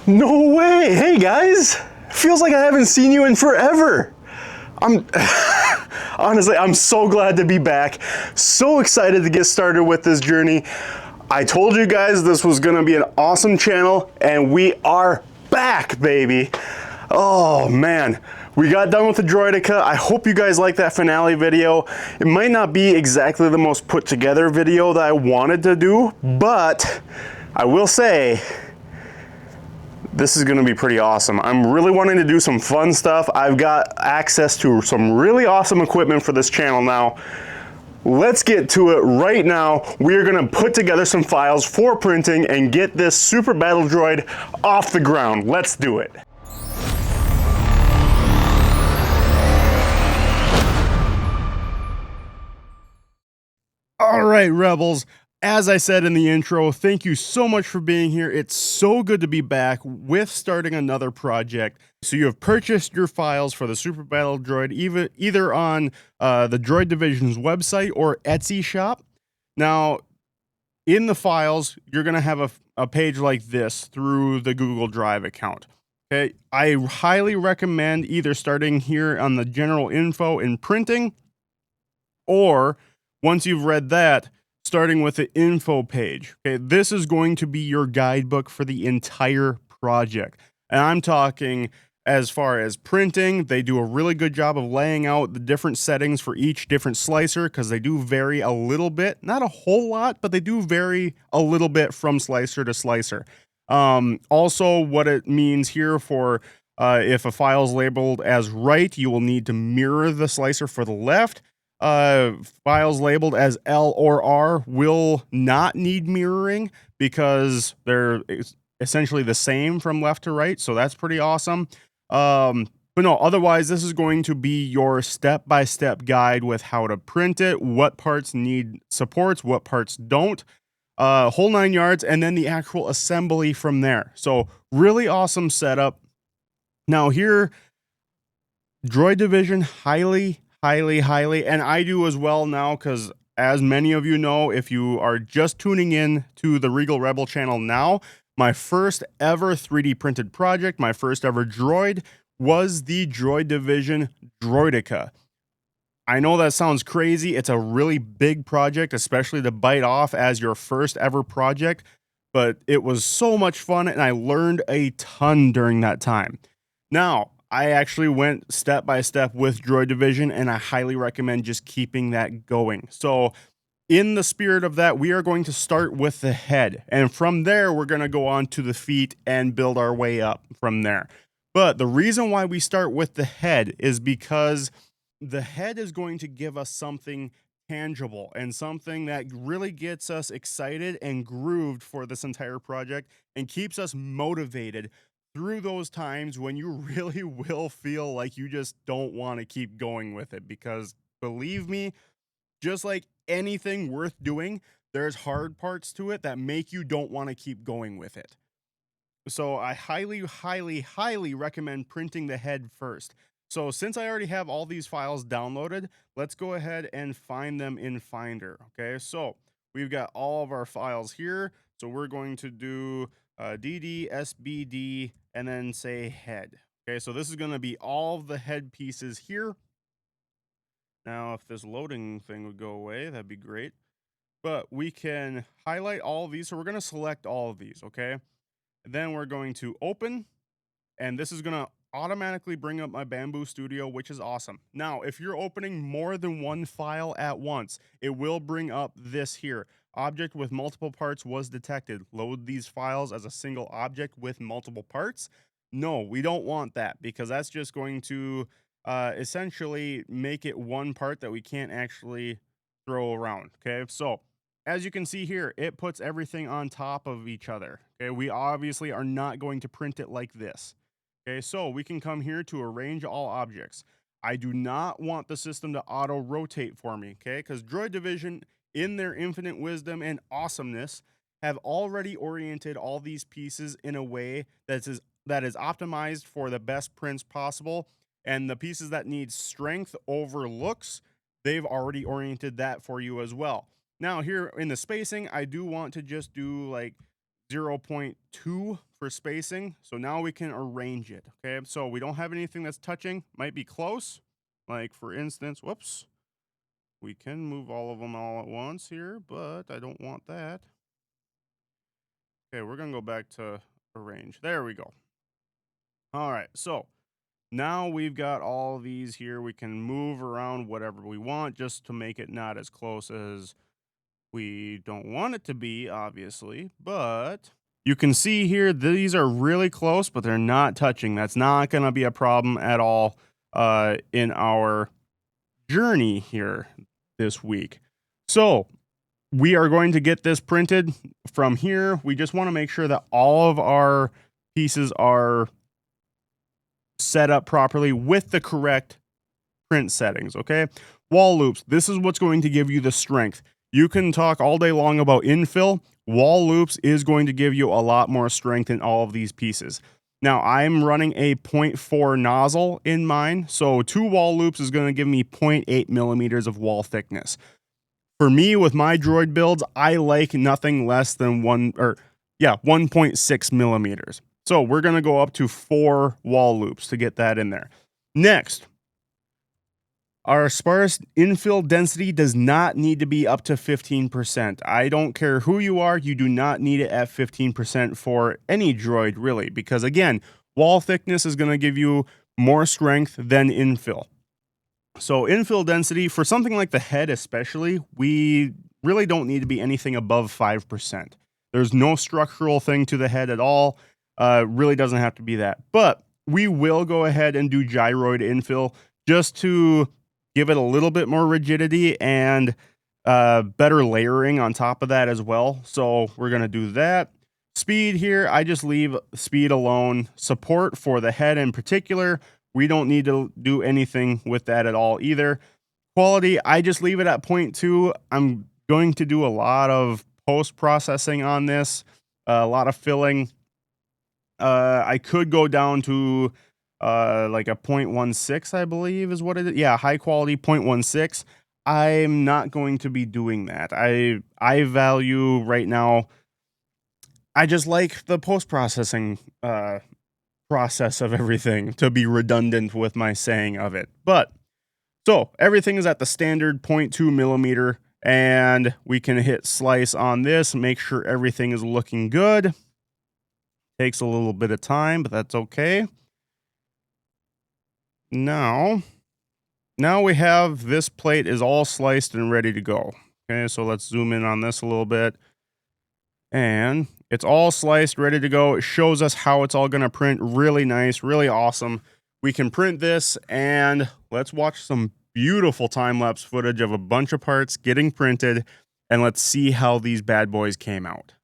No way! Hey guys! Feels like I haven't seen you in forever. Honestly, I'm so glad to be back. So excited to get started with this journey. I told you guys this was gonna be an awesome channel, and we are back, baby. Oh man, we got done with the Droidica. I hope you guys like that finale video. It might not be exactly the most put together video that I wanted to do, but I will say, this is gonna be pretty awesome. I'm really wanting to do some fun stuff. I've got access to some really awesome equipment for this channel now. Let's get to it right now. We are gonna put together some files for printing and get this Super Battle Droid off the ground. Let's do it. All right, Rebels. As I said in the intro, thank you so much for being here. It's so good to be back with starting another project. So you have purchased your files for the Super Battle Droid either on the Droid Division's website or Etsy shop. Now, in the files, you're going to have a page like this through the Google Drive account. Okay, I highly recommend either starting here on the general info and printing, or once you've read that, starting with the info page. Okay, this is going to be your guidebook for the entire project. And I'm talking as far as printing, they do a really good job of laying out the different settings for each different slicer, because they do vary a little bit, not a whole lot, but they do vary a little bit from slicer to slicer. Also, what it means here for if a file is labeled as right, you will need to mirror the slicer for the left. Files labeled as L or R will not need mirroring because they're essentially the same from left to right. So that's pretty awesome. But no, otherwise, this is going to be your step-by-step guide with how to print it, what parts need supports, what parts don't, whole 9 yards, and then the actual assembly from there. So really awesome setup. Now here, Droid Division, highly, and I do as well now, because as many of you know, if you are just tuning in to the Regal Rebel channel now, my first ever 3D printed project, my first ever droid, was the Droid Division Droidica. I know that sounds crazy. It's a really big project, especially to bite off as your first ever project, but it was so much fun and I learned a ton during that time. Now, I actually went step by step with Droid Division, and I highly recommend just keeping that going. So in the spirit of that, we are going to start with the head, and from there, we're going to go on to the feet and build our way up from there. But the reason why we start with the head is because the head is going to give us something tangible and something that really gets us excited and grooved for this entire project and keeps us motivated through those times when you really will feel like you just don't want to keep going with it. Because believe me, just like anything worth doing, there's hard parts to it that make you don't want to keep going with it. So I highly recommend printing the head first. So since I already have all these files downloaded, let's go ahead and find them in Finder. Okay, so we've got all of our files here. So we're going to do DD, SBD, and then say head. Okay, so this is going to be all of the head pieces here. Now, if this loading thing would go away, that'd be great. But we can highlight all of these. So we're going to select all of these, okay? And then we're going to open, and this is going to automatically bring up my Bambu Studio, which is awesome. Now, if you're opening more than one file at once, it will bring up this here. Object with multiple parts was detected. Load these files as a single object with multiple parts. No, we don't want that, because that's just going to essentially make it one part that we can't actually throw around. Okay, so as you can see here, it puts everything on top of each other. Okay, we obviously are not going to print it like this. Okay, so we can come here to arrange all objects. I do not want the system to auto rotate for me, okay? Because Droid Division, in their infinite wisdom and awesomeness, have already oriented all these pieces in a way that is optimized for the best prints possible. And the pieces that need strength over looks they've already oriented that for you as well. Now here in the spacing, I do want to just do like 0.2 for spacing. So now we can arrange it. Okay. So we don't have anything that's touching, might be close. Like for instance, whoops, we can move all of them all at once here, but I don't want that. Okay. We're going to go back to arrange. There we go. All right. So now we've got all these here. We can move around whatever we want just to make it not as close as we don't want it to be, obviously. But you can see here, these are really close, but they're not touching. That's not going to be a problem at all in our journey here this week. So we are going to get this printed from here. We just want to make sure that all of our pieces are set up properly with the correct print settings. Okay. Wall loops. This is what's going to give you the strength. You can talk all day long about infill. Wall loops is going to give you a lot more strength in all of these pieces. Now I'm running a 0.4 nozzle in mine. So 2 wall loops is going to give me 0.8 millimeters of wall thickness. For me, with my droid builds, I like nothing less than 1.6 millimeters. So we're going to go up to 4 wall loops to get that in there. Next, our sparse infill density does not need to be up to 15%. I don't care who you are, you do not need it at 15% for any droid, really, because again, wall thickness is going to give you more strength than infill. So infill density, for something like the head especially, we really don't need to be anything above 5%. There's no structural thing to the head at all. Really doesn't have to be that. But we will go ahead and do gyroid infill just to give it a little bit more rigidity and better layering on top of that as well. So we're going to do that. Speed here, I just leave speed alone. Support for the head in particular, we don't need to do anything with that at all either. Quality, I just leave it at 0.2. I'm going to do a lot of post-processing on this, a lot of filling. I could go down to like a 0.16, I believe is what it is. Yeah, high quality 0.16. I'm not going to be doing that. I value right now, I just like the post-processing process of everything to be redundant with my saying of it. But so everything is at the standard 0.2 millimeter, and we can hit slice on this, make sure everything is looking good. Takes a little bit of time, but that's okay. Now we have this plate is all sliced and ready to go. Okay, so let's zoom in on this a little bit. And it's all sliced, ready to go. It shows us how it's all going to print. Really nice, really awesome. We can print this, and let's watch some beautiful time-lapse footage of a bunch of parts getting printed, and let's see how these bad boys came out.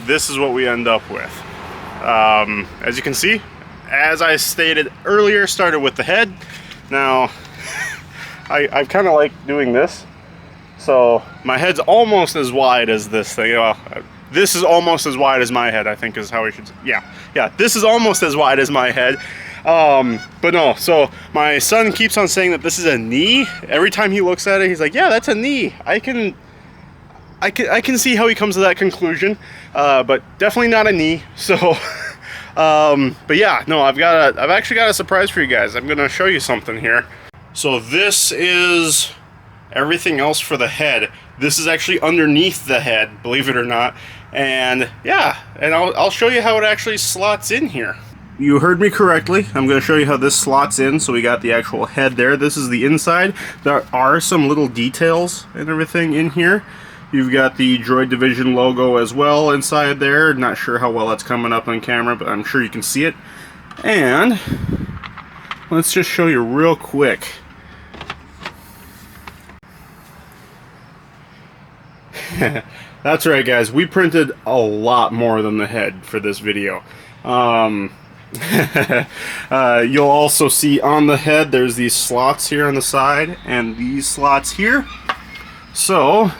this is what we end up with. As you can see, as I stated earlier, started with the head. Now, I kind of like doing this. So my head's almost as wide as this thing. Well, this is almost as wide as my head, I think is how we should, yeah, this is almost as wide as my head. But no, so my son keeps on saying that this is a knee. Every time he looks at it, he's like, yeah, that's a knee. I can see how he comes to that conclusion, but definitely not a knee. So, but yeah, no, I've actually got a surprise for you guys. I'm gonna show you something here. So this is everything else for the head. This is actually underneath the head, believe it or not. And yeah, and I'll show you how it actually slots in here. You heard me correctly. I'm going to show you how this slots in. So we got the actual head there. This is the inside. There are some little details and everything in here. You've got the Droid Division logo as well inside there. Not sure how well that's coming up on camera, but I'm sure you can see it. And let's just show you real quick. That's right, guys. We printed a lot more than the head for this video. You'll also see on the head there's these slots here on the side and these slots here. So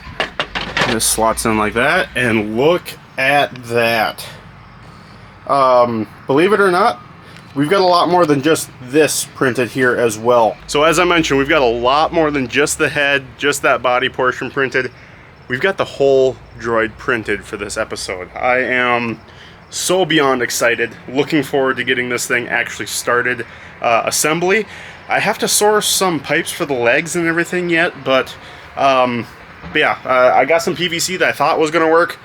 this slots in like that, and look at that. Believe it or not, we've got a lot more than just this printed here as well. So as I mentioned, we've got a lot more than just the head, just that body portion printed. We've got the whole droid printed for this episode. I am so beyond excited, looking forward to getting this thing actually started. Assembly, I have to source some pipes for the legs and everything yet, but yeah, I got some PVC that I thought was gonna work.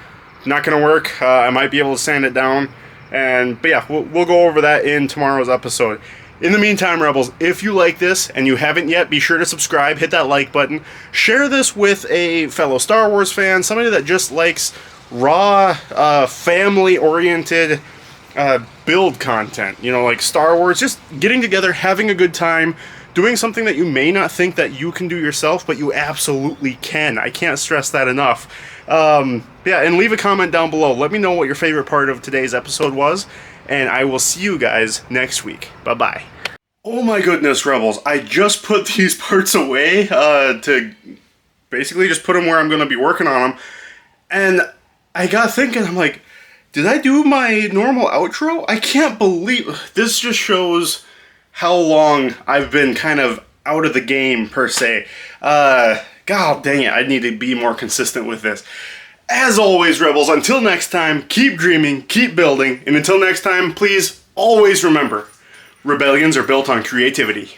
Not gonna work. I might be able to sand it down, but yeah, we'll go over that in tomorrow's episode. In the meantime, Rebels, if you like this and you haven't yet, be sure to subscribe, hit that like button, share this with a fellow Star Wars fan, somebody that just likes raw, family-oriented build content. You know, like Star Wars, just getting together, having a good time, doing something that you may not think that you can do yourself, but you absolutely can. I can't stress that enough. Yeah, and leave a comment down below. Let me know what your favorite part of today's episode was, and I will see you guys next week. Bye-bye. Oh my goodness, Rebels. I just put these parts away to basically just put them where I'm going to be working on them. And I got thinking, I'm like, did I do my normal outro? I can't believe... This just shows how long I've been kind of out of the game, per se. God dang it, I need to be more consistent with this. As always, Rebels, until next time, keep dreaming, keep building, and until next time, please always remember, rebellions are built on creativity.